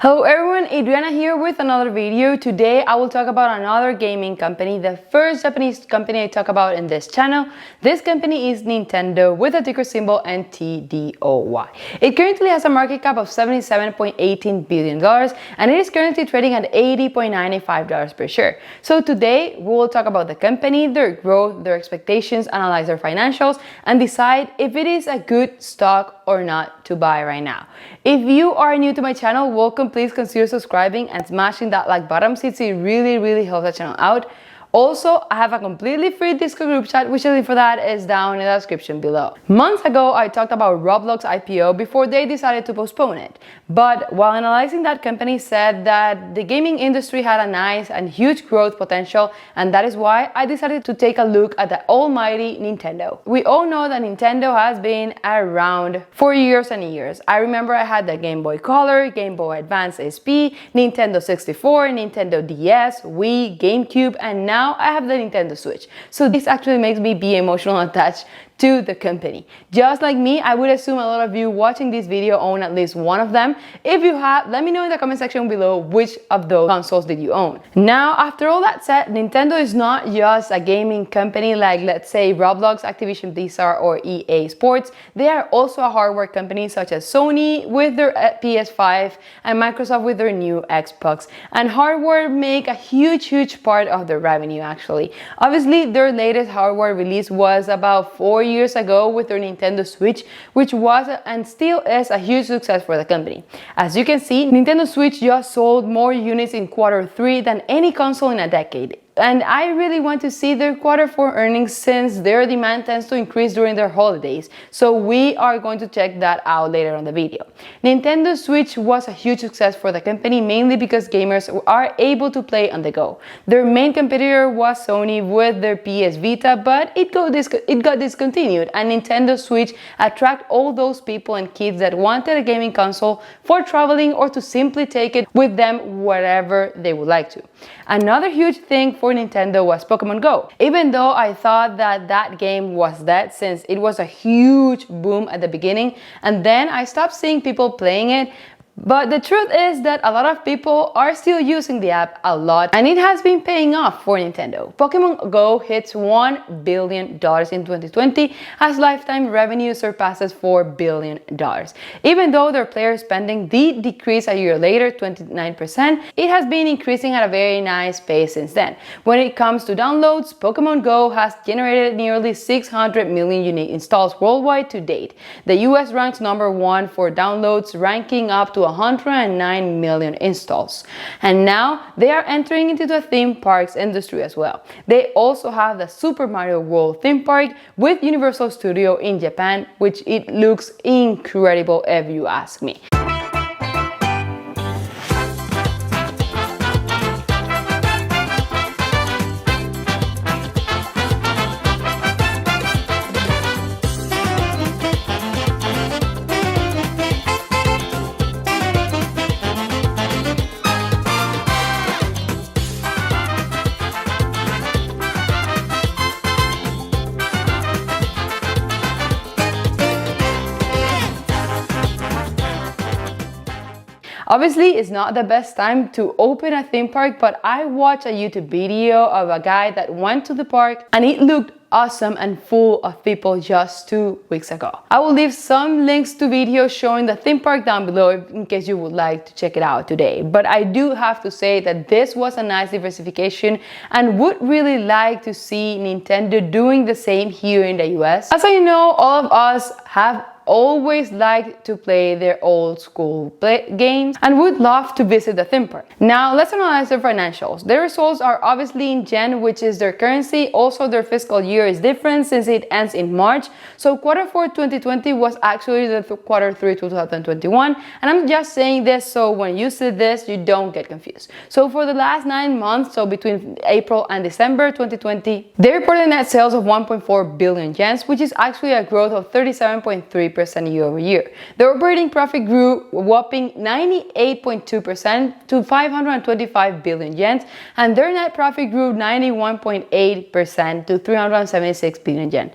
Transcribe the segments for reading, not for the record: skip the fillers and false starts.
Hello everyone, Adriana here with another video. Today I will talk about another gaming company, the first Japanese company I talk about in this channel. This company is Nintendo with a ticker symbol NTDOY. It currently has a market cap of $77.18 billion and it is currently trading at $80.95 per share. So today we will talk about the company, their growth, their expectations, analyze their financials, and decide if it is a good stock or not to buy right now. If you are new to my channel, welcome. Please consider subscribing and smashing that like button since it really helps the channel out. Also, I have a completely free Discord group chat, which the link for that is down in the description below. Months ago, I talked about Roblox IPO before they decided to postpone it. But while analyzing that company said that the gaming industry had a nice and huge growth potential, and that is why I decided to take a look at the almighty Nintendo. We all know that Nintendo has been around for years and years. I remember I had the Game Boy Color, Game Boy Advance SP, Nintendo 64, Nintendo DS, Wii, GameCube, and now I have the Nintendo Switch. So this actually makes me be emotionally attached to the company. Just like me, I would assume a lot of you watching this video own at least one of them. If you have, let me know in the comment section below which of those consoles did you own. Now, after all that said, Nintendo is not just a gaming company like, let's say, Roblox, Activision Blizzard, or EA Sports. They are also a hardware company such as Sony with their PS5 and Microsoft with their new Xbox. And hardware make a huge part of their revenue actually. Obviously, their latest hardware release was about 4 years ago with their Nintendo Switch, which was and still is a huge success for the company. As you can see, Nintendo Switch just sold more units in Q3 than any console in a decade. And I really want to see their Q4 earnings since their demand tends to increase during their holidays. So we are going to check that out later on the video. Nintendo Switch was a huge success for the company mainly because gamers are able to play on the go. Their main competitor was Sony with their PS Vita, but it got discontinued, and Nintendo Switch attracted all those people and kids that wanted a gaming console for traveling or to simply take it with them wherever they would like to. Another huge thing for Nintendo was Pokemon Go. Even though I thought that game was dead since it was a huge boom at the beginning, and then I stopped seeing people playing it. But the truth is that a lot of people are still using the app a lot, and it has been paying off for Nintendo. Pokemon Go hits $1 billion in 2020 as lifetime revenue surpasses $4 billion. Even though their player spending did decrease a year later, 29%, it has been increasing at a very nice pace since then. When it comes to downloads, Pokemon Go has generated nearly 600 million unique installs worldwide to date. The US ranks #1 for downloads, ranking up to 109 million installs. And now they are entering into the theme parks industry as well. They also have the Super Mario World theme park with Universal Studio in Japan, which it looks incredible if you ask me. Obviously, it's not the best time to open a theme park, but I watched a YouTube video of a guy that went to the park and it looked awesome and full of people just 2 weeks ago. I will leave some links to videos showing the theme park down below in case you would like to check it out today. But I do have to say that this was a nice diversification and would really like to see Nintendo doing the same here in the US. As I know, all of us have always liked to play their old school games and would love to visit the theme park. Now let's analyze their financials. Their results are obviously in Yen, which is their currency. Also, their fiscal year is different since it ends in March. So Q4 2020 was actually the Q3 2021, and I'm just saying this so when you see this you don't get confused. So for the last 9 months, so between April and December 2020, they reported net sales of 1.4 billion yen, which is actually a growth of 37.3% year over year. The operating profit grew a whopping 98.2% to 525 billion yen, and their net profit grew 91.8% to 376 billion yen.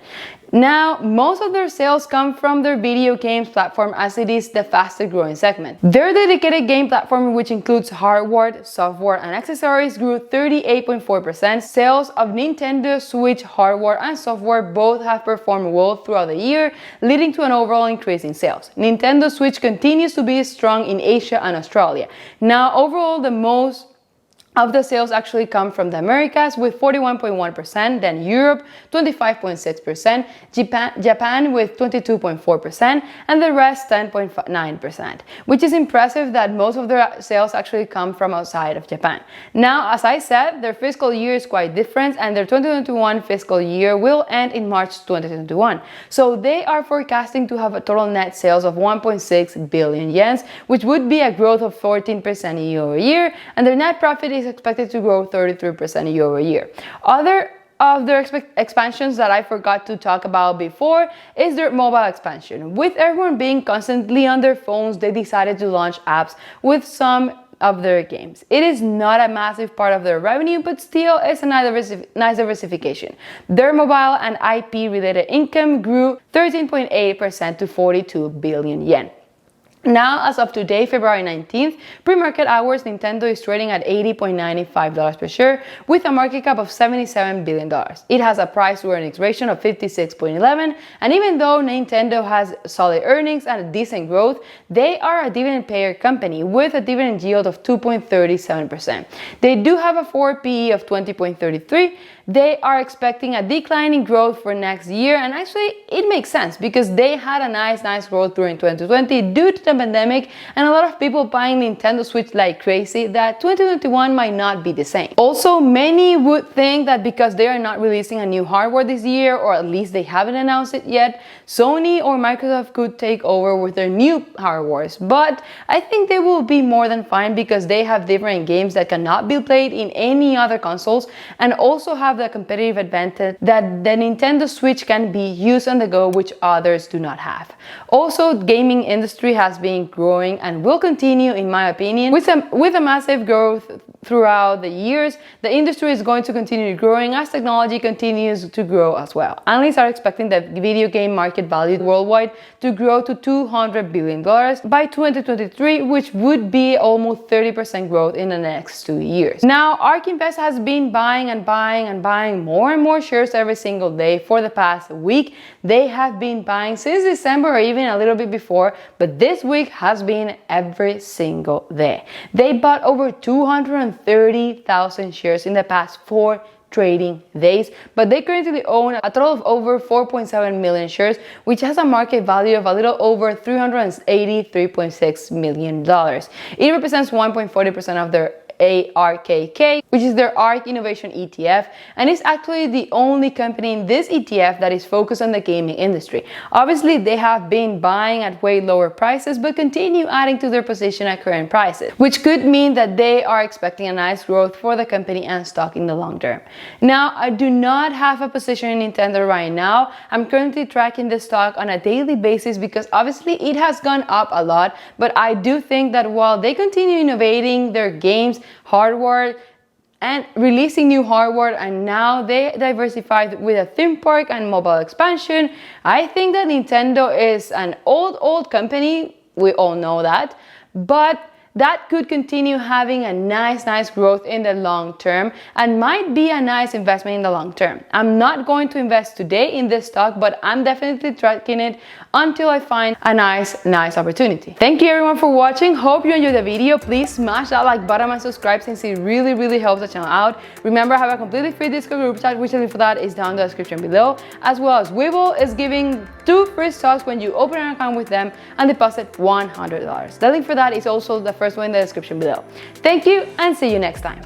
Now, most of their sales come from their video games platform, as it is the fastest growing segment. Their dedicated game platform, which includes hardware, software, and accessories, grew 38.4%. Sales of Nintendo Switch hardware and software both have performed well throughout the year, leading to an overall increase in sales. Nintendo Switch continues to be strong in Asia and Australia. Now, overall, the most of the sales actually come from the Americas with 41.1%, then Europe 25.6%, Japan with 22.4%, and the rest 10.9%, which is impressive that most of their sales actually come from outside of Japan. Now, as I said, their fiscal year is quite different, and their 2021 fiscal year will end in March 2021. So they are forecasting to have a total net sales of 1.6 billion yen, which would be a growth of 14% year over year, and their net profit is expected to grow 33% year over year. Other of their expansions that I forgot to talk about before is their mobile expansion. With everyone being constantly on their phones, they decided to launch apps with some of their games. It is not a massive part of their revenue, but still it's a nice diversification. Their mobile and IP related income grew 13.8% to 42 billion yen. Now, as of today, February 19th, pre-market hours, Nintendo is trading at $80.95 per share with a market cap of $77 billion. It has a price-to-earnings ratio of 56.11, and even though Nintendo has solid earnings and a decent growth, they are a dividend payer company with a dividend yield of 2.37%. They do have a forward PE of 20.33. They are expecting a decline in growth for next year, and actually it makes sense because they had a nice growth during 2020 due to the pandemic and a lot of people buying Nintendo Switch like crazy, that 2021 might not be the same. Also, many would think that because they are not releasing a new hardware this year, or at least they haven't announced it yet, Sony or Microsoft could take over with their new hardwares, but I think they will be more than fine because they have different games that cannot be played in any other consoles, and also have the competitive advantage that the Nintendo Switch can be used on the go, which others do not have. Also, gaming industry has been growing and will continue, in my opinion, with a massive growth throughout the years. The industry is going to continue growing as technology continues to grow as well. Analysts are expecting the video game market value worldwide to grow to $200 billion by 2023, which would be almost 30% growth in the next 2 years. Now, ARK Invest has been buying more and more shares every single day for the past week. They have been buying since December or even a little bit before, but this week has been every single day. They bought over 230,000 shares in the past 4 trading days, but they currently own a total of over 4.7 million shares, which has a market value of a little over $383.6 million. It represents 1.40% of their ARKK, which is their ARK Innovation ETF, and is actually the only company in this ETF that is focused on the gaming industry. Obviously, they have been buying at way lower prices, but continue adding to their position at current prices, which could mean that they are expecting a nice growth for the company and stock in the long term. Now, I do not have a position in Nintendo right now. I'm currently tracking the stock on a daily basis because obviously it has gone up a lot, but I do think that while they continue innovating their games, hardware, and releasing new hardware, and now they diversified with a theme park and mobile expansion, I think that Nintendo is an old company. We all know that, but that could continue having a nice growth in the long term and might be a nice investment in the long term. I'm not going to invest today in this stock, but I'm definitely tracking it until I find a nice opportunity. Thank you everyone for watching. Hope you enjoyed the video. Please smash that like button and subscribe since it really helps the channel out. Remember, I have a completely free Discord group chat, which the link for that is down in the description below, as well as Webull is giving 2 free stocks when you open an account with them and deposit $100. The link for that is also the first one in the description below. Thank you and see you next time.